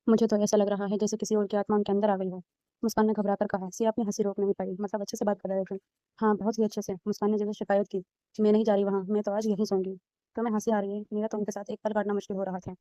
मुझे तो ऐसा लग रहा है जैसे किसी और की आत्मा उनके अंदर आ गई हो। मुस्कान ने घबरा कर कहा। सिया अपनी हंसी रोक नहीं पाई। मतलब अच्छे से बात कर रहे थे। हाँ, बहुत ही अच्छे से। मुस्कान ने जैसे शिकायत की कि मैं नहीं जा रही वहाँ, मैं तो आज यहीं सोऊंगी। तो मैं हंसी आ रही है, मेरा तो उनके साथ एक पल काटना मुश्किल हो रहा था।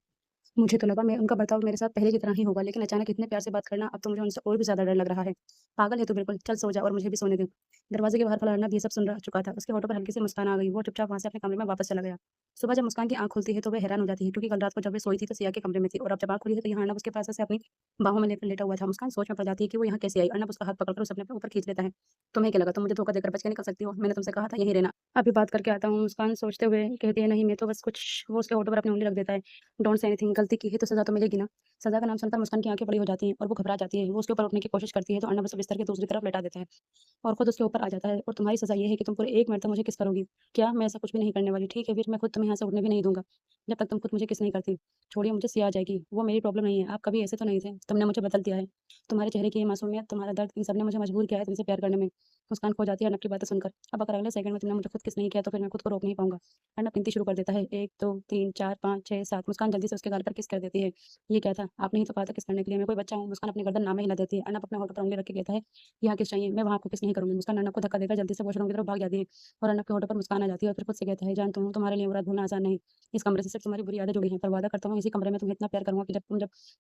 मुझे तो लगा मैं उनका बर्ताव मेरे साथ पहले की तरह ही होगा, लेकिन अचानक इतने प्यार से बात करना, अब तो मुझे उनसे और भी ज़्यादा डर लग रहा है। पागल है तू बिल्कुल, चल सो जा और मुझे भी सोने दे। दरवाजे के बाहर खड़ा अर्नब ये सब सुन रह चुका था। उसके होठों पर हल्की सी मुस्कान आ गई। वो चुपचाप वहाँ से अपने कमरे में वापस चला गया। सुबह जब मुस्कान की आँख खुलती है तो वह हैरान हो जाती है, क्योंकि कल रात को जब वे सोई थी तो सिया के कमरे में थी और अब जब आँख खुली है तो यहाँ अर्नब उसके पास ऐसे अपनी बाहों में लेकर लेटा हुआ था। मुस्कान सोच में पड़ जाती है कि वो यहाँ कैसे आई। अर्नब उसका हाथ पकड़कर उसे अपने ऊपर खींच लेता है। तुम्हें क्या लगा तुम मुझे धोखा देकर बच के निकल सकती हो? मैंने तुमसे कहा था यहीं रहना। अभी बात करके आता हूँ। मुस्कान सोचते हुए कहती है, नहीं मैं तो बस कुछ। वो उसके होठों पर अपनी उंगली रख देता है। Don't say anything. गलती की है तो सजा तो मिलेगी ना। सजा का नाम सुनकर मुस्कान की आंखें बड़ी हो जाती हैं और वो घबरा जाती है। वो उसके ऊपर उठने की कोशिश करती है तो अर्नब उसे बिस्तर के दूसरी तरफ लेटा देता है और खुद उसके ऊपर आ जाता है। और तुम्हारी सजा ये है कि तुम पूरे 1 मिनट तक मुझे किस करोगी। क्या? मैं ऐसा कुछ भी नहीं करने वाली। ठीक है फिर मैं खुद तुम्हें यहाँ से उठने भी नहीं दूंगा जब तक तुम खुद मुझे किस नहीं करती। छोड़िए, मुझे सिया आ जाएगी। वो मेरी प्रॉब्लम नहीं है। आप कभी ऐसे तो नहीं थे। तुमने मुझे बदल दिया है। तुम्हारे चेहरे की ये मासूमियत, तुम्हारा दर्द, इन सब ने मुझे मजबूर किया है तुमसे प्यार करने में। मुस्कान खो जाती है अर्नब की बातें सुनकर। अब अगर अगले सेकंड में तुमने मुझे खुद किस नहीं किया तो फिर मैं खुद को रोक नहीं पाऊंगा। अर्नब गिनती शुरू कर देता है। 1 2 3 4 5 6 7। मुस्कान जल्दी से उसके गाल पर किस कर देती है। ये क्या था? आपने ही तो कहा था किस करने के लिए। मैं कोई बच्चा हूँ? मुस्कान अपनी गर्दन नामे हिला देती है। अर्नब अपने होठों पर उंगली रख के कहता है, यहाँ किस चाहिए? मैं वहाँ आपको किस नहीं करूंगी। मुस्कान अर्नब को धक्का देकर जल्दी से वॉशरूम की तरफ भाग जाती है और अर्नब के होठों पर मुस्कान आ जाती है और फिर खुद से कहता है, जानता हूँ तुम्हारे लिए वो रात भूलना आसान नहीं। इस कमरे से सिर्फ तुम्हारी बुरी यादें जुड़ी हैं, पर वादा करता हूँ इसी कमरे में तुम्हें इतना प्यार करूंगा कि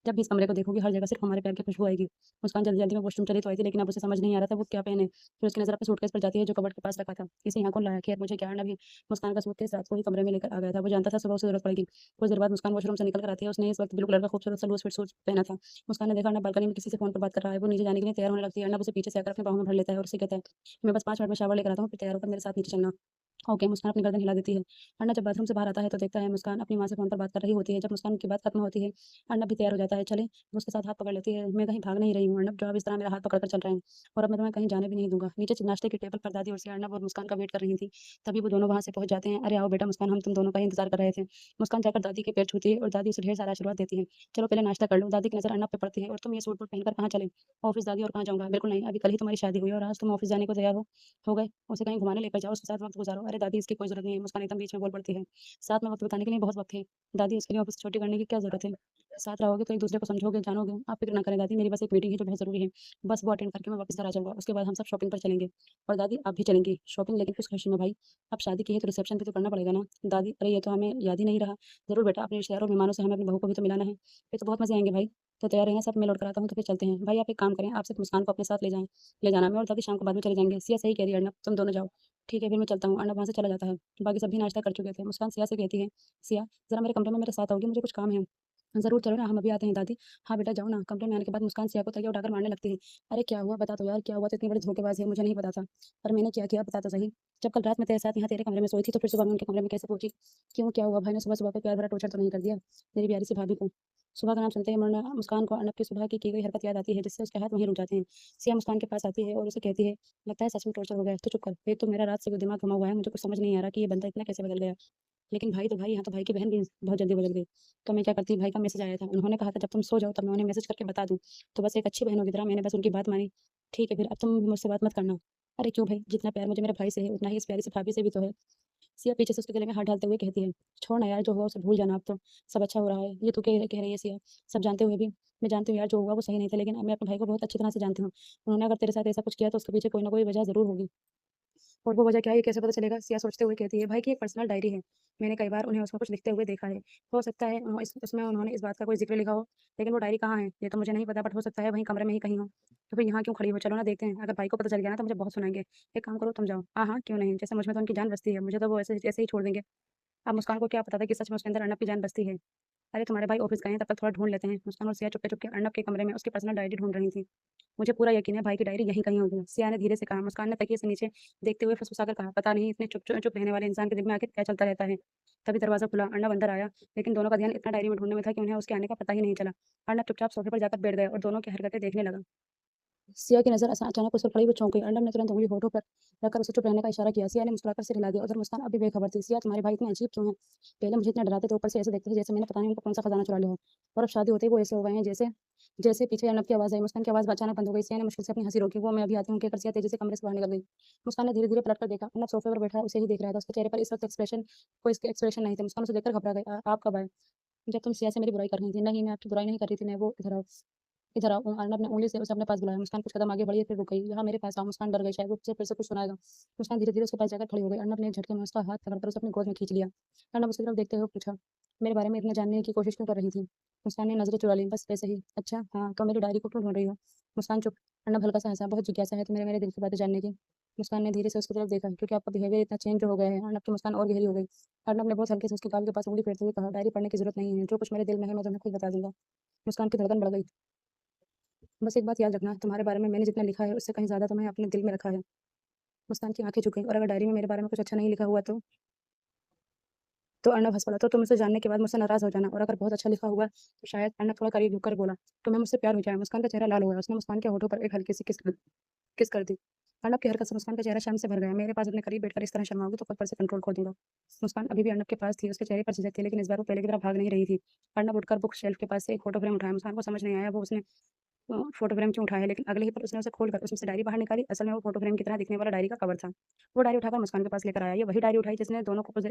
जब भी इस कमरे को देखोगी हर जगह सिर्फ हमारे प्यार की खुशबू आएगी। मुस्कान जल्दी जल्दी में वॉशरूम चली तो आई थी, लेकिन अब उसे समझ नहीं आ रहा था वो क्या पहने। फिर उसकी नजर अपने सूटकेस पर जाती है जो कबर्ड के पास रखा था। इसे यहाँ कौन लाया? खैर मुझे क्या, अर्नब ही मुस्कान का सूटकेस रात को ही कमरे में लेकर आ गया था। वो जानता था सुबह उसे जरूरत पड़ेगी। कुछ देर बाद मुस्कान वॉशरूम से निकल कर आती है। उसने इस वक्त ब्लू कलर का खूबसूरत सा लूज फिट सूट पहना था। मुस्कान ने देखा अर्नब बालकनी में किसी से फोन पर बात कर रहा है। वो नीचे जाने के लिए तैयार होने लगती है। अर्नब उसे पीछे से आकर अपने बाहों में भर लेता है और उसे कहता है, मैं बस 5 मिनट में शावर लेकर आता हूँ, फिर तैयार होकर मेरे साथ नीचे चलना। ओके। मुस्कान अपनी गर्दन हिला देती है। अर्नब जब बाथरूम से बाहर आता है तो देखता है मुस्कान अपनी माँ से फ़ोन पर बात कर रही होती है। जब मुस्कान की बात खत्म होती है, अर्नब भी तैयार हो जाता है। चलें? वो उसके साथ हाथ पकड़ लेती है। मैं कहीं भाग नहीं रही हूँ अर्नब, जो आप इस तरह मेरा हाथ पकड़ कर चल रहे हैं और अब मैं तुम्हें कहीं जाने भी नहीं दूँगा। नीचे नाश्ते की टेबल पर दादी और सिया अर्नब और मुस्कान का वेट कर रही थी। तभी वो दोनों वहाँ से पहुँच जाते हैं। अरे आओ बेटा मुस्कान, हम तुम दोनों का ही इंतज़ार कर रहे थे। मुस्कान जाकर दादी के पैर छूती है और दादी उसे ढेर सारा आशीर्वाद देती है। चलो पहले नाश्ता कर लो। दादी की नज़र अर्नब पे पड़ती है। और तुम ये सूट-बूट पहनकर कहाँ चले? ऑफ़िस दादी, और कहाँ जाऊँगा? बिल्कुल नहीं, अभी कल ही तुम्हारी शादी हुई है और आज तुम ऑफ़िस जाने को तैयार हो गए। उसे कहीं घुमाने लेकर जाओ, उसके साथ वक़्त गुज़ारो। अरे दादी इसकी कोई ज़रूरत नहीं है। मुस्कान एकदम बीच में बोल पड़ती है। साथ में वक़्त बिताने के लिए बहुत वक़्त है। दादी उसके लिए ऑफ़िस छुट्टी करने की क्या ज़रूरत है? साथ रहोगे तो एक-दूसरे को समझोगे, जानोगे। आप फ़िक्र ना करें दादी, मेरी बस एक मीटिंग है जो बहुत ज़रूरी है। बस वो अटेंड करके मैं वापस घर आ जाऊँगा। उसके बाद हम सब शॉपिंग पर चलेंगे। और दादी आप भी चलेंगी शॉपिंग, लेकिन किस खुशी में भाई? अब शादी की है तो रिसेप्शन भी तो करना पड़ेगा ना। दादी अरे ये तो हमें याद ही नहीं रहा। ज़रूर बेटा, अपने रिश्तेदारों और मेहमानों से हमें अपनी बहू को भी तो मिलाना है। फिर तो बहुत मज़े आएँगे भाई। तो तैयार रहना सब, मैं लौट कर आता हूँ तो फिर चलते हैं। भाई आप एक काम करें, आप सिर्फ़ मुस्कान को अपने साथ ले जाना। मैं और दादी शाम को बाद में चले जाएँगे। सिया सही कह रही है अर्नब, तुम दोनों जाओ। ठीक है फिर मैं चलता हूँ। अर्नब वहाँ से चला जाता है। बाकी सब भी नाश्ता कर चुके थे। मुस्कान सिया से कहती है, सिया ज़रा मेरे कमरे में मेरे साथ आओगी, मुझे कुछ काम है। ज़रूर चलो ना, हम अभी आते हैं दादी। हाँ बेटा जाओ ना। कमरे में आने के बाद मुस्कान सिया को तकिया उठाकर मारने लगती है। अरे क्या हुआ बता तो यार, क्या हुआ? तो इतनी बड़ी धोखेबाज़ है, मुझे नहीं पता था। पर मैंने क्या किया बता तो सही। जब कल रात मैं तेरे साथ यहाँ तेरे कमरे में सोई थी तो फिर सुबह मैं उनके कमरे में कैसे पहुँची? क्यों क्या हुआ? भाई ने सुबह-सुबह पे प्यार भरा टॉर्चर तो नहीं कर दिया मेरी प्यारी सी भाभी को? सुबह का नाम सुनते ही मुन्ना मुस्कान को अर्नब की सुबह की गई हरकत याद आती है, जिससे उसके हाथ वहीं रुक जाते हैं। सिया मुस्कान के पास आती है और उसे कहती है, लगता है सच में टॉर्चर हो गया है। तो चुप कर। एक तो मेरा रात से दिमाग घुमा हुआ है, मुझे कुछ समझ नहीं आ रहा कि ये बंदा इतना कैसे बदल गया। लेकिन भाई तो भाई, यहाँ तो भाई की बहन भी बहुत जल्दी बदल गई। तो मैं क्या करती, भाई का मैसेज आया था। उन्होंने कहा था जब तुम सो जाओ तब मैं उन्हें मैसेज करके बता दूँ। तो बस एक अच्छी बहनों की तरह मैंने बस उनकी बात मानी। ठीक है फिर अब तुम मुझसे बात मत करना। अरे क्यों भाई? जितना प्यार मुझे मेरे भाई से है उतना ही इस प्यारी सी भाभी से भी तो है। सिया पीछे से उसके गले में हाथ डालते हुए कहती है, छोड़ ना यार, जो हुआ उसे भूल जाना अब तो। सब अच्छा हो रहा है। ये तू कह रही है सिया। सब जानते हुए भी। मैं जानती हूँ यार जो हुआ वो सही नहीं था, लेकिन अब मैं अपने भाई को बहुत अच्छी तरह से जानती हूँ। उन्होंने अगर तेरे साथ ऐसा कुछ किया तो उसके पीछे कोई ना कोई वजह ज़रूर होगी। और वो वजह क्या है ये कैसे पता चलेगा? सिया सोचते हुए कहती है, भाई की एक पर्सनल डायरी है। मैंने कई बार उन्हें उसमें कुछ लिखते हुए देखा है। हो सकता है उसमें उन्होंने इस बात का कोई ज़िक्र लिखा हो, लेकिन वो डायरी कहाँ है ये तो मुझे नहीं पता, बट हो सकता है वहीं कमरे में ही कहीं हो। तो फिर यहाँ क्यों खड़ी हो? चलो ना देखते हैं। अगर भाई को पता चल गया ना तो मुझे बहुत सुनाएँगे। एक काम करो तुम जाओ। हाँ, हाँ, क्यों नहीं? जैसे मुझ में तो उनकी जान बसती है, मुझे तो वो ऐसे ऐसे ही छोड़ देंगे। अब मुस्कान को क्या पता था कि सच में उसके अंदर अर्नब की जान बसती है। अरे तुम्हारे भाई ऑफ़िस गए हैं, तब तक थोड़ा ढूँढ लेते हैं। मुस्कान और सिया चुपके-चुपके अर्नब के कमरे में उसकी पर्सनल डायरी ढूँढ रही थी। मुझे पूरा यकीन है भाई की डायरी यहीं कहीं होगी। सिया ने धीरे से कहा। मुस्कान ने तकिए से नीचे देखते हुए फुसफुसाकर कहा, पता नहीं इतने चुप रहने वाले इंसान के दिल में आखिर क्या चलता रहता है। तभी दरवाज़ा खुला, अर्नब अंदर आया, लेकिन दोनों का ध्यान इतना डायरी में ढूँढने में था कि उन्हें उसके आने का पता ही नहीं चला। अर्नब चुपचाप सोफ़े पर जाकर बैठ गया और दोनों की हरकतें देखने लगा। सिया की नज़र अचानक उस पर पड़ी। वो चौंक गई। अर्नब ने तुरंत उँगली होठों पर रखकर उसे चुप रहने का इशारा किया। सिया ने मुस्कुराकर सिर हिला दिया। उधर मुस्कान अब भी बेखबर थी। सिया तुम्हारे भाई इतने अजीब क्यों हैं? पहले मुझे इतना डराते थे, ऊपर से ऐसे देखते थे जैसे मैंने पता नहीं उनको कौन-सा खजाना चुरा लिया हो। और अब शादी होते ही वो ऐसे हो गए हैं जैसे जैसे पीछे अर्नब की आवाज़ आई। मुस्कान की आवाज़ अचानक बंद हो गई। सिया ने मुश्किल से अपनी हँसी रोकी। वो मैं अभी आती हूँ कहकर सिया तेज़ी से कमरे से बाहर निकल गई। मुस्कान ने धीरे-धीरे पलट कर देखा। अर्नब सोफ़े पर बैठा उसे ही देख रहा था। उसके चेहरे पर इस वक़्त कोई एक्सप्रेशन नहीं थे। मुस्कान उसे देखकर घबरा गई। आप कब आए? जब तुम सिया से मेरी बुराई कर रही थी। नहीं, मैं आपकी बुराई नहीं कर रही थी, मैं वो इधर आओ। अर्नब ने उँगली से उसे अपने पास बुलाया। मुस्कान कुछ कदम आगे बढ़ी, फिर रुक गई। यहाँ मेरे पास आओ। मुस्कान डर गई, शायद वो उसे फिर से कुछ सुनाएगा। मुस्कान धीरे-धीरे उसके पास जाकर खड़ी हो गई। अर्नब ने एक झटके में उसका हाथ पकड़कर उसे अपनी गोद में खींच लिया। अर्नब उसकी तरफ देखते हुए पूछा, मेरे बारे में इतना जानने की कोशिश क्यों कर रही थी? मुस्कान ने नज़रें चुरा लीं, बस वैसे ही। अच्छा, हाँ, तो मेरी डायरी को क्यों ढूँढ रही हो? मुस्कान चुप। अर्नब हल्का सा हँसा, बहुत जिज्ञासा है तुम्हें मेरे दिल की बातें जानने की। मुस्कान ने धीरे से उसकी तरफ देखा, क्योंकि आपका बिहेवियर इतना चेंज हो गया है। अर्नब की मुस्कान और गहरी हो गई। अर्नब ने बहुत हल्के से उसके गाल के पास उँगली फेरते हुए कहा, डायरी पढ़ने की ज़रूरत नहीं है। जो कुछ मेरे दिल में है, मैं तुम्हें खुद बता दूँगा। मुस्कान की धड़कन बढ़ गई। बस एक बात याद रखना, तुम्हारे बारे में मैंने जितना लिखा है, उससे कहीं ज़्यादा तुम्हें अपने दिल में रखा है। मुस्कान की आँखें झुक गईं, और अगर डायरी में मेरे बारे में कुछ अच्छा नहीं लिखा हुआ तो अर्नब हँस पड़ा। तो तुम उसे जानने के बाद मुझसे नाराज़ हो जाना, और अगर बहुत अच्छा लिखा हुआ, तो शायद। अर्नब थोड़ा करीब झुककर बोला, तुम्हें मुझसे प्यार हो जाए। मुस्कान का चेहरा लाल हो गया। उसने मुस्कान के होठों पर एक हल्की सी किस कर दी। अर्नब की हरकत से मुस्कान का चेहरा शर्म से भर गया। मेरे पास अपने करीब बैठकर इस तरह शर्माओगी तो खुद पर से कंट्रोल खो दूँगा। मुस्कान अभी भी अर्नब के पास थी। उसके चेहरे पर झिझक थी, लेकिन इस बार वो पहले की तरह भाग नहीं रही थी। अर्नब उठकर बुक शेल्फ के पास से एक फ़ोटो फ्रेम उठाया। मुस्कान को समझ नहीं आया वो उसने फ़ोटो फ्रेम क्यों उठाया, लेकिन अगले ही पल उसने उसे खोलकर उसमें से डायरी बाहर निकाली। असल में वो फ़ोटो फ्रेम की तरह दिखने वाला डायरी का कवर था। वो डायरी उठाकर मुस्कान के पास लेकर आया। ये वही डायरी उठाई जिसने दोनों को कुछ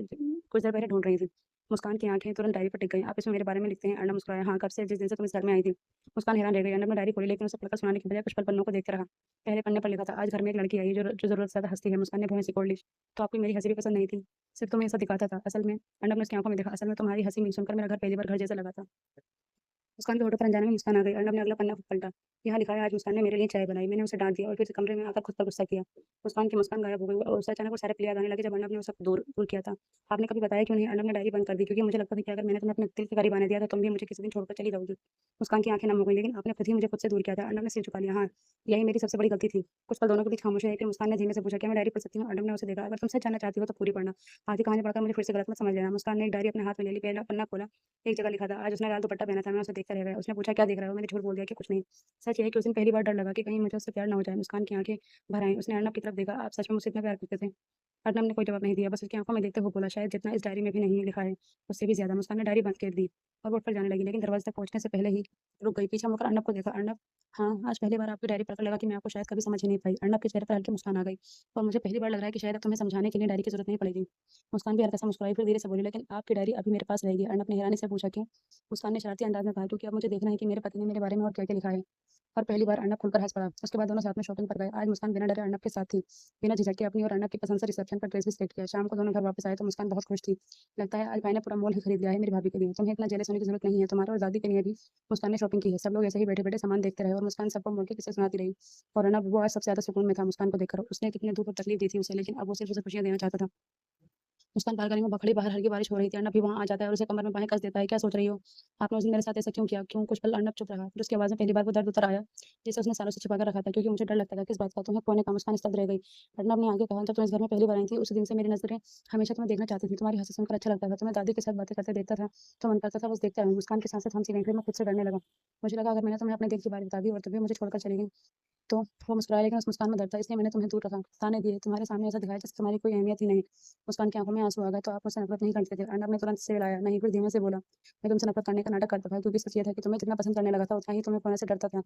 देर पहले ढूँढ रही थी। मुस्कान की आँखें तुरंत डायरी पर टिक गईं। आप इसमें मेरे बारे में लिखते हैं? अर्नब मुस्कुराया। हाँ, कब से, जिस दिन से तुम इस घर में आई थी। मुस्कान हैरान रह गई। अर्नब ने डायरी खोली, लेकिन उसे पढ़कर सुनाने के बजाय कुछ पल पन्नों को देखते रहा। पहले पन्ने पर लिखा था, आज घर में एक लड़की आई है जो ज़रूरत से ज़्यादा हँसती है। मुस्कान ने भौहें सिकोड़ ली। तो आपको मेरी हँसी भी पसंद नहीं थी? सिर्फ़ तुम्हें ऐसा दिखाता था। असल में, अर्नब ने उसकी आँखों में देखा, असल में तुम्हारी हँसी सुनकर मेरा घर पहली बार घर जैसा लगा था। मुस्कान के होठों पर अनजाने में मुस्कान आ गई। अर्नब ने अगला पन्ना पलटा। यहाँ लिखा है, आज मुस्कान ने मेरे लिए चाय बनाई। मैंने उसे डाँट दिया और फिर से कमरे में आकर खुद पर गुस्सा किया। मुस्कान की मुस्कान गायब हो गई, और उसे अचानक वो सारे पल याद आने लगे जब अर्नब ने उसे दूर दूर किया था। आपने कभी बताया क्यों नहीं? अर्नब ने डायरी बंद कर दी, क्योंकि मुझे लगता था कि अगर मैंने तुम्हें अपने दिल के करीब आने दिया तो तुम भी मुझे किसी दिन छोड़कर चली जाओगी। मुस्कान की आँखें नम हो गईं, लेकिन आपने खुद ही मुझे खुद से दूर किया था। अर्नब ने सिर झुका लिया। हाँ, यही मेरी सबसे बड़ी गलती थी। कुछ पल दोनों के बीच खामोशी रही, फिर मुस्कान ने धीमे से पूछा, क्या मैं डायरी पढ़ सकती हूँ? अर्नब ने उसे देखा। अगर तुम सच जानना चाहती हो तो पूरी पढ़ना। आधी कहानी पढ़कर मुझे फिर से गलत मत समझ लेना। मुस्कान ने एक डायरी अपने हाथ में ले ली, पहला पन्ना खोला। एक जगह लिखा था, आज उसने लाल दुपट्टा पहना था। मैं उसे देखता रह गया। उसने पूछा, क्या देख रहे हो? मैंने झूठ बोल दिया कि कुछ नहीं। सच ये है कि उस दिन पहली बार डर लगा कि कहीं मुझे उससे प्यार ना हो जाए। मुस्कान की आँखें भर आईं। उसने अर्नब की तरफ देखा, आप सच में मुझसे इतना प्यार करते थे? अर्नब ने कोई जवाब नहीं दिया, बस उसकी आँखों में देखते हुए बोला, शायद जितना इस डायरी में भी नहीं लिखा है, उससे भी ज़्यादा। मुस्कान ने डायरी बंद कर दी और वो उठकर जाने लगी, लेकिन दरवाज़े तक पहुँचने से पहले ही रुक गई। पीछे मुड़कर अर्नब को देखा। अर्नब, हाँ, आज पहली बार आपकी डायरी पढ़कर लगा कि मैं आपको शायद कभी समझ ही नहीं पाई। अर्नब के चेहरे पर हल्की मुस्कान आ गई, और मुझे पहली बार लग रहा है कि शायद अब तुम्हें समझाने के लिए डायरी की ज़रूरत नहीं पड़ेगी। मुस्कान भी हल्का सा मुस्कुराई, फिर धीरे से बोली, लेकिन आपकी डायरी अभी मेरे पास रहेगी। अर्नब ने हैरानी से पूछा, क्यों? मुस्कान ने शरारती अंदाज में कहा, क्योंकि अब मुझे देखना है कि मेरे पति ने मेरे बारे में और क्या-क्या लिखा है। और पहली बार अर्नब खुलकर हँस पड़ा। उसके बाद दोनों साथ में शॉपिंग पर गए। आज मुस्कान बिना डरे अर्नब के साथ थी। बिना झिझक के अपनी और अर्नब की पसंद से रिसेप्शन पर ड्रेस भी सिलेक्ट किया। शाम को दोनों घर वापस आए तो मुस्कान बहुत खुश थी। लगता है आज भाई ने पूरा मॉल ही खरीद लिया है मेरी भाभी के लिए। तुम्हें इतना जेलस होने की ज़रूरत नहीं है। तुम्हारे और दादी के लिए भी मुस्कान ने शॉपिंग की है। सब लोग ऐसे ही बैठे-बैठे सामान देखते रहे, और मुस्कान सबको मॉल के किस्से सुनाती रही। और अर्नब, वो आज सबसे ज़्यादा सुकून में था मुस्कान को देखकर। उसने कितने दुःख और तकलीफ दी थी उसे, लेकिन अब वो सिर्फ उसे खुशियाँ देना चाहता था। मुस्कान बालकनी में खड़ी, बाहर हल्की बारिश हो रही थी। अर्नब भी वहाँ आ जाता है और उसे कमर में बाहें कस देता है। क्या सोच रही हो? आपने उस दिन मेरे साथ ऐसा क्यों किया? क्यों? कुछ पल अर्नब चुप रहा। फिर उसकी आवाज़ में पहली बार वो दर्द उतर आया, जिसे उसने सालों से छिपा कर रखा था। क्योंकि मुझे डर लगता था, किस बात का? तुम्हें खोने का। मुस्कान स्तब्ध रह गई। अर्नब ने आगे कहा, जब तुम इस घर में पहली बार आई थी, उस दिन से मेरी नज़रें हमेशा तुम्हें देखना चाहती थी। तुम्हारी हँसी सुनकर अच्छा लगता था। तुम्हें दादी के साथ बातें करते देखता था तो मन करता था बस देखते रहूँ। मुस्कान की सांसें थम सी गईं। फिर मैं खुद से डरने लगा। मुझे लगा, अगर मैंने तुम्हें अपने दिल की बात बता दी और तुम भी मुझे छोड़कर चली गई, तो वो मुस्कुराया, लेकिन उस मुस्कान में दर्द था, इसलिए मैंने तुम्हें दूर रखा। ताने दिए, तुम्हारे सामने ऐसा दिखाया जैसे तुम्हारी कोई अहमियत ही नहीं। मुस्कान की आँखों में आँसू आ गए। तो आप मुझसे नफ़रत नहीं करते थे? अर्नब ने तुरंत सिर हिलाया। नहीं, फिर धीमे से बोला, मैं तुमसे नफ़रत करने का नाटक करता था, क्योंकि सच ये था कि तुम्हें जितना पसंद करने लगा था, उतना ही तुम्हें खोने से डरता था।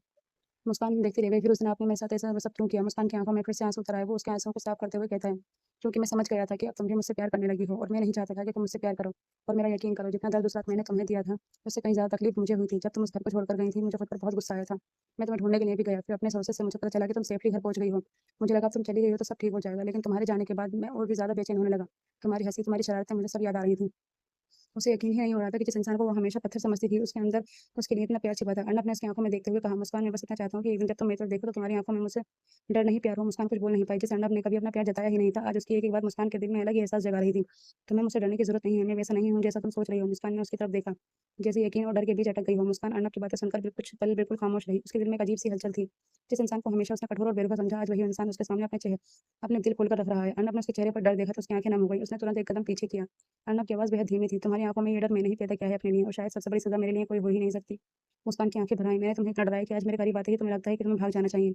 मुस्कान देखती रह गई। फिर उसने, आपने मेरे साथ ऐसा सब क्यों किया? मुस्कान की आँखों में फिर से आँसू उतर आए। वो उसके आँसुओं को साफ करते हुए कहता है, क्योंकि मैं समझ गया था कि अब तुम भी मुझसे प्यार करने लगी हो, और मैं नहीं चाहता था कि तुम मुझसे प्यार करो। और मेरा यकीन करो, जितना दर्द उस रात मैंने तुम्हें दिया था, उससे कहीं ज़्यादा तकलीफ मुझे हुई थी। जब तुम उस घर को छोड़कर गई थी, मुझे खुद पर बहुत गुस्सा आया था। मैं तुम्हें ढूँढने के लिए भी गया। फिर अपने सोर्सेज़ से मुझे पता चला कि तुम सेफ़ली घर पहुँच गई हो। मुझे लगा अब तुम चली गई हो तो सब ठीक हो जाएगा, लेकिन तुम्हारे जाने के बाद मैं और भी ज़्यादा बेचैन होने लगा। तुम्हारी हँसी, तुम्हारी शरारतें मुझे सब याद आ रही थी। उसे यकीन ही नहीं हो रहा था कि जिस इंसान को वो हमेशा पत्थर समझती थी, उसके अंदर उसके लिए इतना प्यार छिपा था। अर्नब ने उसकी आँखों में देखते हुए कहा, मुस्कान, मैं बस इतना चाहता हूँ कि एक दिन जब तुम मेरी तरफ देखो तो तुम्हारी आँखों में मुझसे डर नहीं, प्यार हो। मुस्कान कुछ बोल नहीं पाई। जिस अर्नब ने कभी अपना प्यार जताया ही नहीं था, आज उसकी एक-एक बात मुस्कान के दिल में अलग ही एहसास जगा रही थी। तुम्हें मुझसे डरने की ज़रूरत नहीं है, मैं वैसा नहीं हूँ जैसा तुम सोच रही हो। मुस्कान ने उसकी तरफ देखा, जैसे यकीन और डर के बीच अटक गई हो। मुस्कान अर्नब की बातें सुनकर कुछ पल बिल्कुल खामोश रही। उसके दिल में एक अजीब-सी हलचल थी। जिस इंसान को हमेशा उसने कठोर और बेरुखा समझा, आज वही इंसान उसके सामने अपने दिल खोलकर रख रहा है। अर्नब ने उसके चेहरे पर डर देखा तो उसकी आँखें नम हो गई। उसने तुरंत एक कदम पीछे किया। अर्नब की आवाज़ बेहद धीमी थी, तुम्हारी आँखों में ये डर मैंने ही पैदा किया है अपने लिए, और शायद सबसे बड़ी सज़ा मेरे लिए कोई हो ही नहीं सकती। मुस्कान की आँखें भर आईं। मैंने तुम्हें इतना डराया कि आज मेरे करीब आते ही तुम्हें लगता है कि तुम्हें भाग जाना चाहिए।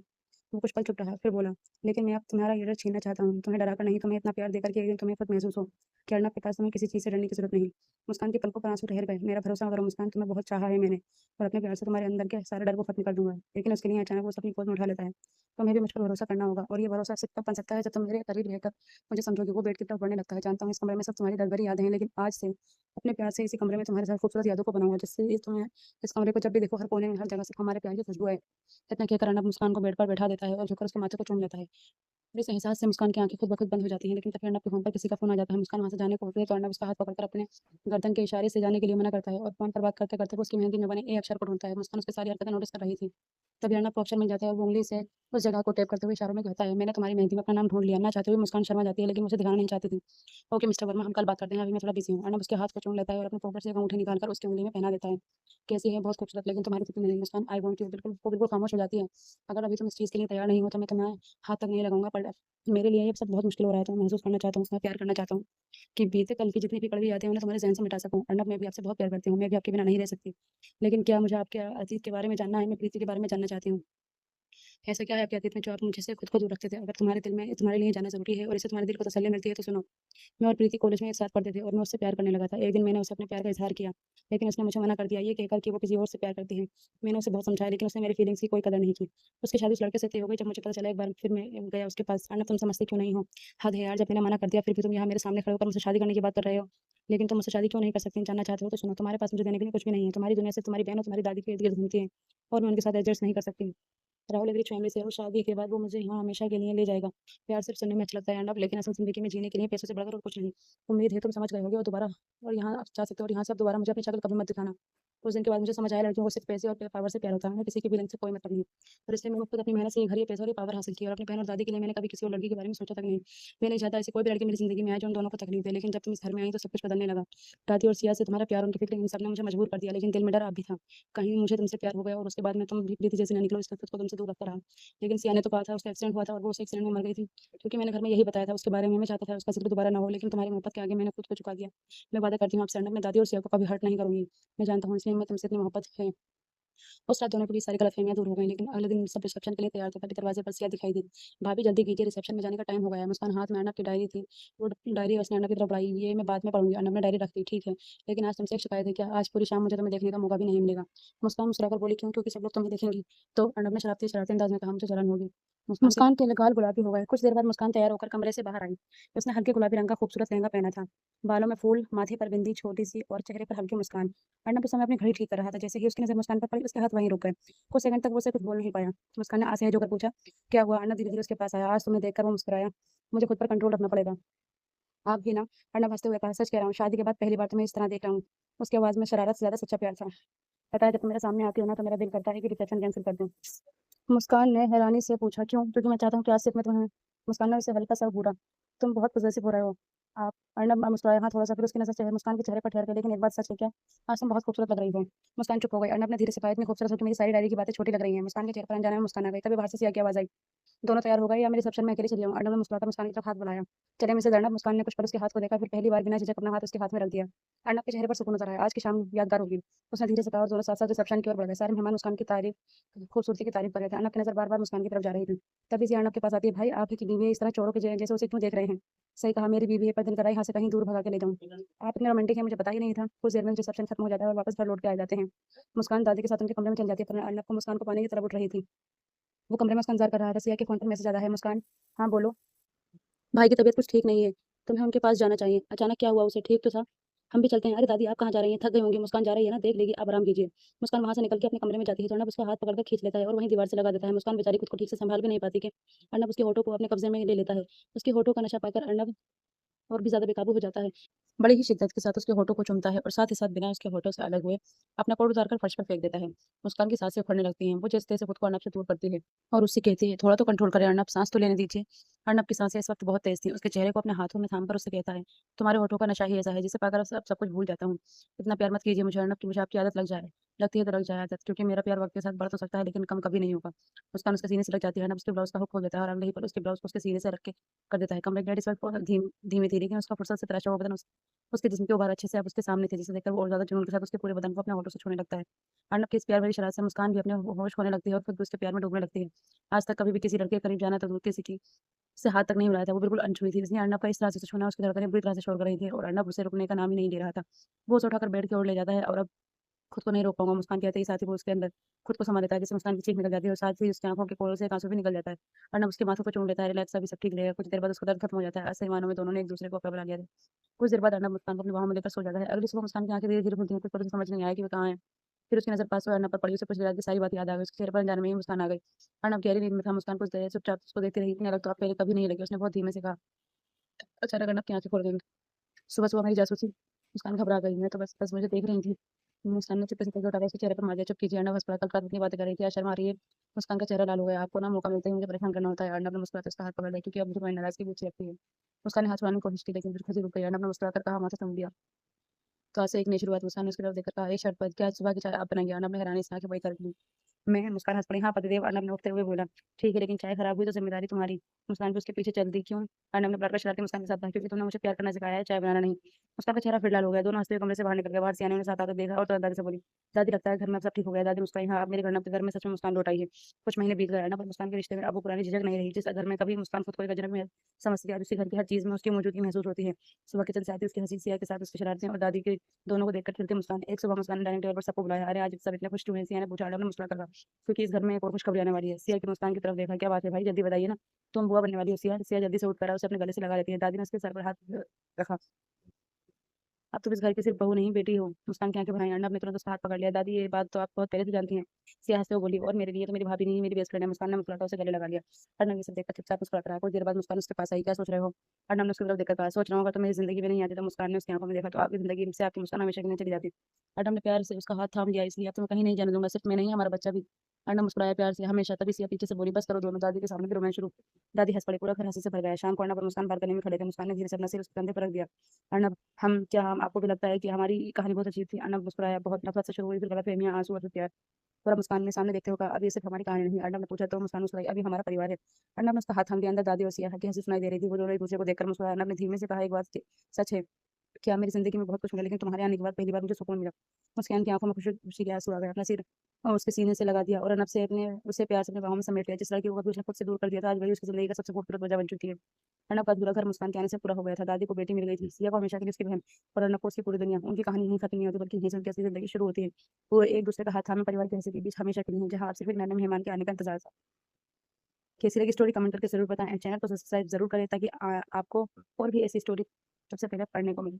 वो कुछ पल चुप रहा, फिर बोला, लेकिन मैं अब तुम्हारा ये डर छीनना चाहता हूँ, तुम्हें डराकर नहीं, तुम्हें इतना प्यार देकर कि एक दिन तुम्हें खुद महसूस हो कि अर्नब के पास तुम्हें किसी चीज़ से डरने की ज़रूरत नहीं। मुस्कान की पलकों पर आंसू ठहर गए। मेरा भरोसा करो मुस्कान, तुम्हें बहुत चाहा है मैंने, और अपने प्यार से तुम्हारे अंदर के सारे डर को खत्म कर दूंगा। लेकिन उसके लिए अचानक वो अपनी गोद में उठा लेता है। तुम्हें भी मुझ पर भरोसा करना होगा, और ये भरोसा सिर्फ तब बन सकता है जब तुम मेरे करीब रहकर मुझे समझोगे। वो बेड की तरफ बढ़ने लगता है। जानता हूँ इस कमरे में सब तुम्हारी डर भरी यादें हैं, लेकिन आज से अपने प्यार से इसी कमरे में तुम्हारे साथ खूबसूरत यादों को बनाऊंगा, जिससे ये तुम्हें इस कमरे को जब भी देखो हर कोने में हर जगह से हमारे प्यार की खुशबू है। इतना कहकर अर्नब मुस्कान को बेड पर बैठा देता है और झुककर उसके माथे को चूम लेता है। और इस एहसास से मुस्कान की आंखें खुद ब खुद बंद हो जाती हैं, लेकिन तभी अर्नब के फ़ोन पर किसी का फ़ोन आ जाता है। मुस्कान वहाँ से जाने को होती है तो अर्नब उसका हाथ पकड़कर अपने गर्दन के इशारे से जाने के लिए मना करता है, और फ़ोन पर बात करते-करते वो उसकी मेहंदी में बने ए अक्षर को ढूँढता है। मुस्कान उसकी सारी हरकतें नोटिस कर रही थी। तभी अर्नब को अक्षर मिल जाता है और वो उँगली से उस जगह को टैप करते हुए इशारों में कहता है, मैंने तुम्हारी मेहंदी में अपना नाम ढूँढ लिया। ना चाहते हुए मुस्कान शर्मा जाती है, लेकिन उसे दिखाना नहीं चाहती थी। ओके मिस्टर वर्मा, हम कल बात करते हैं, अभी मैं थोड़ा बिज़ी हूँ। अर्नब उसके हाथ को चूम लेता है और अपने पॉकेट से एक अंगूठी निकालकर उसकी उँगली में पहना देता है। कैसी है? बहुत खूबसूरत, लेकिन तुम्हारी जितनी नहीं। मुस्कान आई वांट यू बिल्कुल वो बिल्कुल खामोश हो जाती है। अगर अभी तुम इस चीज़ के लिए तैयार नहीं हो तो मैं तुम्हें हाथ तक नहीं लगाऊँगा, पर मेरे लिए ये सब बहुत मुश्किल हो रहा है। तो मैं महसूस करना चाहता हूँ, उसमें प्यार करना चाहता हूँ कि बीते कल की जितनी भी कड़वी यादें हैं उन्हें तुम्हारे ज़हन से मिटा सकूँ। अर्नब, मैं भी आपसे बहुत प्यार करती हूँ, मैं भी आपके बिना नहीं रह सकती। लेकिन क्या मुझे आपके अतीत के बारे में जानना है, मैं प्रीति के बारे में जानना चाहती हूँ। ऐसा क्या है आपके अतीत में जो आप मुझसे खुद को दूर रखते थे? अगर तुम्हारे दिल में तुम्हारे लिए जानना ज़रूरी है और इससे तुम्हारे दिल को तसल्ली मिलती है तो सुनो। मैं और प्रीति कॉलेज में एक साथ पढ़ते थे और मैं उससे प्यार करने लगा था। एक दिन मैंने उसे अपने प्यार का इज़हार किया, लेकिन उसने मुझे मना कर दिया, ये कहकर कि वो किसी और से प्यार करती है। मैंने उसे बहुत समझाया, लेकिन उसने मेरी फीलिंग्स की कोई कदर नहीं की। उसकी शादी उस लड़के से तय हो गई। जब मुझे पता चला, एक बार फिर मैं गया उसके पास। "अर्नब, तुम समझती क्यों नहीं हो? हद है यार, जब मैंने मना कर दिया फिर भी तुम यहाँ मेरे सामने खड़े होकर मुझसे शादी करने की बात कर रहे हो। लेकिन तुम मुझसे शादी क्यों नहीं कर सकती? जानना चाहते हो तो सुनो, तुम्हारे पास मुझे देने के लिए कुछ भी नहीं है। तुम्हारी दुनिया सिर्फ तुम्हारी बहन और तुम्हारी दादी के इर्द-गिर्द घूमती है, और मैं उनके साथ एडजस्ट नहीं कर सकती। राहुल एक रिच फैमिली से है और शादी के बाद वो मुझे यहाँ हमेशा के लिए ले जाएगा। प्यार सिर्फ सुनने में अच्छा लगता है अर्नब, लेकिन असल ज़िंदगी में जीने के लिए पैसों से बढ़कर और कुछ नहीं। उम्मीद है तुम समझ गए होगे, और दोबारा और यहाँ आप जा सकते हो, और यहाँ से अब दोबारा मुझे अपनी शक्ल कभी मत दिखाना। उस दिन के बाद मुझे समझ आया, लड़कियों को सिर्फ पैसे और पावर से प्यार होता है, उन्हें किसी की फीलिंग से कोई मतलब नहीं। और इसलिए मैंने खुद अपनी मेहनत से ये घर, ये पैसा और ये पावर हासिल की, और अपनी बहन और दादी के लिए मैंने कभी किसी और लड़की के बारे में सोचा तक नहीं। मैं नहीं चाहता ऐसी कोई भी लड़की मेरी ज़िंदगी में आए जो उन दोनों को तकलीफ दे, लेकिन जब तुम इस घर में आई तो सब कुछ बदलने लगा। दादी और सिया से तुम्हारा प्यार, उनकी फ़िक्र, इन सब ने मुझे मजबूर कर दिया, लेकिन दिल में डर अब भी था। कहीं मुझे तुमसे प्यार हो गया और उसके बाद में तुम भी प्रीति जैसी ना निकलो, इसलिए खुद को तुमसे दूर रखता रहा। लेकिन सिया ने तो कहा था उसका एक्सीडेंट हुआ था और वो उस एक्सीडेंट में मर गई थी, क्योंकि मैंने घर में यही बताया था उसके बारे में। मैं चाहता था उसका ज़िक्र दोबारा ना हो, लेकिन तुम्हारी मोहब्बत के आगे मैंने खुद को झुका दिया। मैं वादा करती हूँ आपसे अर्नब, मैं दादी और सिया को कभी हर्ट नहीं करूँगी। मैं जानता हूँ, इसलिए मैं तुमसे इतनी मोहब्बत है। उस रात दोनों के बीच सारी गलतफ़हमियाँ दूर हो गईं, लेकिन अगले दिन सब रिसेप्शन के लिए तैयार थे, तभी दरवाज़े पर सिया दिखाई दी। "भाभी जल्दी कीजिए, रिसेप्शन में जाने का टाइम हो गया है।" मुस्कान हाथ में अर्नब की डायरी थी, वो डायरी उसने अर्नब की तरफ बढ़ाई। "ये मैं बाद में पढ़ूँगी।" अर्नब ने डायरी रख दी। "ठीक है, लेकिन आज तुमसे एक शिकायत है, क्या आज पूरी शाम मुझे तुम्हें देखने का मौका भी नहीं मिलेगा?" मुस्कान मुस्कुराकर बोली, "क्यों? क्योंकि सब लोग तुम्हें देखेंगी।" तो अर्नब ने शरारती अंदाज़ में कहा, "मुझे जलन होगी।" मुस्कान के गाल गुलाबी हो गए। कुछ देर बाद मुस्कान तैयार होकर कमरे से बाहर आई। उसने हल्के गुलाबी रंग का खूबसूरत लहंगा पहना था, बालों में फूल, माथे पर बिंदी छोटी-सी और चेहरे पर हल्की मुस्कान। अर्नब उस समय अपनी घड़ी ठीक कर रहा था। जैसे ही उसकी नज़र मुस्कान पर पड़ी, उसके हाथ वहीं रुक गए। कुछ सेकंड तक वो उसे कुछ बोल नहीं पाया। मुस्कान ने असहज होकर पूछा, "क्या हुआ?" अर्नब धीरे-धीरे उसके पास आया। आज तुम्हें देखकर वो मुस्कुराया। "मुझे खुद पर कंट्रोल रखना पड़ेगा। आप भी ना?" अर्नब हँसते हुए कहा, "सच कह रहा हूँ, शादी के बाद पहली बार तुम्हें इस तरह देख रहा हूँ।" उसकी आवाज़ में शरारत से ज़्यादा सच्चा प्यार था। "पता है, जब तुम मेरे सामने आती हो ना तो मेरा दिल करता है कि रिसेप्शन कैंसल कर दूँ।" मुस्कान ने हैरानी से पूछा, "क्यों?" "क्योंकि मैं चाहता हूँ कि आज सिर्फ मैं तुम्हें।" मुस्कान ने उसे हल्का-सा घूरा। "तुम बहुत पॉसेसिव हो रहे हो।" आप अर्नब मुस्कुराया, हाँ थोड़ा-सा, फिर उसकी नज़र मुस्कान के चेहरे पर ठहर गई। "लेकिन एक बात सच है क्या? आज तुम बहुत खूबसूरत लग रही हो।" मुस्कान चुप हो गई। अर्नब ने धीरे से कहा, "इतनी खूबसूरत हो कि मेरी सारी डायरी की बातें छोटी लग रही हैं।" मुस्कान के चेहरे पर अनजाने में मुस्कान आ गई। तभी बाहर से सिया की आवाज़ आई, "दोनों तैयार हो गए या मैं रिसेप्शन में अकेली चली जाऊँ?" अर्नब ने मुस्कुराकर मुस्कान की तरफ हाथ बढ़ाया। "चलें मिसेज़ अर्नब।" मुस्कान ने कुछ पल उसके हाथ को देखा, फिर पहली बार बिना झिझक अपना हाथ उसके हाथ में रख दिया। अर्नब के चेहरे पर सुकून नज़र आया। आज की शाम यादगार होगी। उसने धीरे से कहा, और दोनों साथ-साथ रिसेप्शन की ओर बढ़ गए। सारे मेहमान मुस्कान की खूबसूरती की तारीफ़ कर रहे थे। अर्नब की नज़र बार-बार मुस्कान की तरफ जा रही थी। तभी सिया अर्नब के पास आती है, "भाई, आप ही की बीवी है, इस तरह चोरों के जैसे उसे क्यों देख रहे हैं?" "सही कहा, मेरी बीवी है, पर दिल कर रहा है यहाँ से कहीं दूर भगा के ले जाऊँ। आप इतने रोमांटिक हैं, मुझे पता ही नहीं था।" कुछ देर में रिसेप्शन खत्म हो जाता है और वापस घर लौट के आ जाते हैं। मुस्कान दादी के साथ उनके कमरे में चली जाती है, पर अर्नब को मुस्कान को पाने की तरफ उठ रही थी। वो कमरे में उसका इंतज़ार कर रहा था। सिया के फ़ोन पर मैसेज आता है, "मुस्कान।" "हाँ, बोलो।" "भाई की तबीयत कुछ ठीक नहीं है, तुम्हें उनके पास जाना चाहिए।" "अचानक क्या हुआ उसे? ठीक तो था।" "हम भी चलते हैं।" "अरे दादी, आप कहाँ जा रही हैं? थक गई होंगी। मुस्कान जा रही है ना, देख लेगी, आप आराम कीजिए।" मुस्कान वहाँ से निकल के अपने कमरे में जाती है तो अर्नब उसका हाथ पकड़कर खींच लेता है और वहीं दीवार से लगा देता है। मुस्कान बेचारी खुद को ठीक से सँभाल भी नहीं पाती कि अर्नब उसके होठों को अपने कब्ज़े में ले लेता है। उसके होठों का नशा पाकर अर्नब और भी ज़्यादा बेकाबू हो जाता है। बड़ी ही शिद्दत के साथ उसके होठों को चूमता है और साथ ही साथ बिना उसके होठों से अलग हुए अपना कोट उतारकर फर्श पर फेंक देता है। मुस्कान की सांसें उखड़ने लगती हैं। वो जैसे-तैसे खुद को अर्नब से दूर करती है और उससे कहती है, "थोड़ा तो कंट्रोल करें अर्नब, सांस तो लेने दीजिए।" अर्नब की सांसें इस वक्त बहुत तेज़ थीं। उसके चेहरे को अपने हाथों में थामकर उससे कहता है, "तुम्हारे होठों का नशा ही ऐसा है जिसे पाकर अब सब कुछ भूल जाता हूँ। इतना प्यार मत कीजिए मुझे अर्नब कि मुझे आपकी आदत लग जाए। लगती है तो लग जाए आदत, क्योंकि मेरा प्यार वक्त के साथ बढ़ तो सकता है लेकिन कम कभी नहीं होगा।" मुस्कान उसके सीने से लग जाती है। अर्नब उसके ब्लाउज़ का हुक खोल देता है और अगले ही पल उसके ब्लाउज़ को उसके सीने से रख के कर देता है। कमरे की लाइट इस वक्त बहुत धीमी थी, लेकिन उसका फुर्सत से तराशा हुआ बदन उसके जिस्म के उभार अच्छे से अब उसके सामने थे, जिसे देखकर वो और ज़्यादा जुनून के साथ उसके पूरे बदन को अपने होठों से छूने लगता है। अर्नब की इस प्यार भरी शरारत से मुस्कान भी अपने होश खोने लगती है और खुद भी उसके प्यार में डूबने लगती है। आज तक कभी भी किसी लड़के के करीब जाना तो दूर किसी की से हाथ तक नहीं मिलाया था, वो बिल्कुल अनछुई थी, इसलिए अर्नब का इस तरह से छूना उसकी धड़कनें बुरी तरह से शोर कर रही थी और अर्नब उसे रुकने का नाम ही नहीं ले रहा था। वो उसे उठाकर बेड की ओर ले जाता है और अब खुद को नहीं रोक पाऊँगा, मुस्कान कहते ही साथ ही वो उसके अंदर खुद को सँभाल लेता है, जिससे मुस्कान की चीख निकल जाती है और साथ ही उसकी आँखों के कोरों से एक आँसू भी निकल जाता है। अर्नब उसके माथे को चूम लेता है, रिलैक्स अभी सब ठीक रहेगा, कुछ देर बाद उसका दर्द खत्म हो जाता है, असली मायनों में दोनों ने एक-दूसरे को अपना बना लिया था। कुछ देर बाद अर्नब मुस्कान को अपनी बाहों में लेकर सो जाता है। अगली सुबह मुस्कान की आँखें धीरे-धीरे खुलती हैं, कुछ पल उसे समझ नहीं आया कि वो कहाँ है। फिर उसकी नज़र पास हुई अर्नब पर पड़ी, उसे पिछली रात की सारी बात याद आ गई, उसके चेहरे पर अनजाने में ही मुस्कान आ गई। अर्नब गहरी नींद में था, मुस्कान कुछ देर चुपचाप उसको देखती रही, इतनी अलग तो आप पहले कभी नहीं लगी, उसने बहुत धीमे से कहा। अचानक अर्नब की आँखें खुल गईं। सुबह-सुबह मेरी जासूसी। मुस्कान घबरा गई, मैं तो बस मुझे देख रही थी। मुस्कान ने चुपके से तेज़ उठाकर उसके चेहरे पर मार दिया, चुप कीजिए अर्नब हँस पड़ा, कल रात इतनी बातें कर रही थी, आज शर्मा रही है। मुस्कान का चेहरा लाल हो गया, आपको ना मौका मिलते ही मुझे परेशान करना होता है। अर्नब ने मुस्कुराते उसका हाथ पकड़ लिया, क्योंकि अब मुझे तुम्हारी नाराज़गी भी अच्छी लगती है। मुस्कान ने हाथ छुड़ाने की कोशिश की, लेकिन फिर खुद ही रुक गई। अर्नब ने मुस्कुराकर कहा, माथा थम दिया। तो आज से एक नई शुरुआत। मुस्कान ने उसकी तरफ देखकर कहा, एक शर्त पर, क्या आज सुबह की चाय आप बनाएँगे? अर्नब ने हैरानी से आँखें बड़ी कर ली। मैं मुस्कान हँस पड़ी, हाँ पतिदेव। अर्नब ने उठते हुए बोला, ठीक है, लेकिन चाय खराब हुई तो ज़िम्मेदारी तुम्हारी। मुस्कान भी उसके पीछे चल दी, क्यों? अर्नब ने पलटकर शरारती मुस्कान के साथ कहा, क्योंकि तुमने मुझे प्यार करना सिखाया है, चाय बनाना नहीं। मुस्कान का चेहरा फिर लाल हो गया, दोनों हँसते हुए कमरे से बाहर निकल गए। बाहर से आने ने साथ आकर देखा और तुरंत दादी से बोली, दादी लगता है घर में अब सब ठीक हो गया। दादी मुस्कुराई, हाँ अब मेरे घर में सच में मुस्कान लौट आई है। कुछ महीने बीत गए, अर्नब और मुस्कान के रिश्ते में अब वो पुरानी झिझक नहीं रही। जिस घर में कभी मुस्कान खुद को एक अजनबी समझती थी, आज उसी घर की हर चीज़ में उसकी मौजूदगी महसूस होती है। सुबह किचन से आती उसकी हँसी, सिया के साथ उसकी शरारतें और दादी के दोनों को देखकर खिलती मुस्कान। एक सुबह मुस्कान ने डाइनिंग टेबल पर सबको बुलाया, अरे आज सब इतने खुश क्यों हैं? सिया ने पूछा। अर्नब ने मुस्कुराकर कहा, क्योंकि इस घर में एक और खुशखबरी आने वाली है। सिया की मुस्कान की तरफ देखा, क्या बात है भाई, जल्दी बताइए ना, तुम बुआ बनने वाली हो। सिया सिया जल्दी से उठ कर उसे अपने गले से लगा लेती है। दादी ने उसके सर पर हाथ रखा, अब तुम इस घर की सिर्फ बहू नहीं बेटी हो। मुस्कान की आंखें भर आईं, अर्नब ने तुरंत उसका हाथ पकड़ लिया, दादी ये बात तो आप बहुत पहले से जानती हैं। सिया हंसते हुए बोली, और मेरे लिए तो मेरी भाभी नहीं मेरी बेस्ट फ्रेंड है। मुस्कान ने मुस्कुराकर उसे गले लगा लिया। अर्नब ये सब देखकर चुपचाप मुस्कुराता रहा। कुछ देर बाद मुस्कान उसके पास आई, क्या सोच रहे हो? अर्नब ने उसकी तरफ देखकर कहा, सोच रहा हूँ अगर तुम मेरी जिंदगी में नहीं आती तो। मुस्कान ने उसकी आंखों में देखा, तो आपकी जिंदगी से आपकी मुस्कान हमेशा के लिए चली जाती। अर्नब ने प्यार से उसका हाथ थाम लिया, इसलिए अब तुम्हें कहीं नहीं जाने दूंगा, सिर्फ मैं नहीं हमारा बच्चा भी। अर्नब मुस्कुराया प्यार से, हमेशा। तभी सिया पीछे से बोली, बस करो दोनों, दादी के सामने भी रोमांस शुरू। दादी हंस पड़ी, पूरा घर हंसी से भर गया। शाम को अर्नब और मुस्कान बालकनी में खड़े थे। मुस्कान ने धीरे से अपना सिर उसके कंधे पर रख दिया। अर्नब, हम आपको भी लगता है कि हमारी कहानी बहुत अजीब थी? अर्नब मुस्कुराया, बहुत नफरत से शुरू हुई, फिर गलतफहमियां, आंसू और फिर प्यार। पूरा मुस्कान ने सामने देखते हुए कहा, अब ये सिर्फ हमारी कहानी नहीं। अर्नब ने पूछा, तो मुस्कान मुस्कुराई, अभी हमारा परिवार है। अर्नब ने उसका हाथ थाम दिया, अंदर दादी और सिया की हंसी सुनाई दे रही थी, वो दोनों एक दूसरे को देखकर मुस्कुराए। अर्नब ने धीमे से कहा, एक बात सच है, क्या मेरी ज़िंदगी में बहुत कुछ मिला, लेकिन तुम्हारे आने के बाद पहली बार मुझे सुकून मिला। मुस्कान की आँखों में खुशी खुशी के आँसू आ गए, अपना सिर उसके सीने से लगा दिया और अर्नब से अपने उसे प्यार से अपनी बाहों में समेट लिया। जिस लड़की को कभी उसने खुद से दूर कर दिया था, आज वही उसकी ज़िंदगी का सबसे खूबसूरत वजह बन चुकी है। अर्नब का अधूरा घर मुस्कान के आने से पूरा हो गया था। दादी को बेटी मिल गई थी, सिया को हमेशा के लिए उसकी बहन, और अर्नब को उसकी पूरी दुनिया। उनकी कहानी यहीं खत्म नहीं होती, बल्कि यहीं से उनकी असली ज़िंदगी शुरू होती है। वो एक दूसरे का हाथ थामे परिवार के हिस्से के बीच हमेशा के लिए हैं, जहाँ अब सिर्फ एक नए मेहमान के आने का इंतज़ार था। कैसी लगी स्टोरी कमेंट करके ज़रूर बताएँ, चैनल को सब्सक्राइब ज़रूर करें, ताकि आपको और भी ऐसी स्टोरी सबसे पहले पढ़ने को मिले।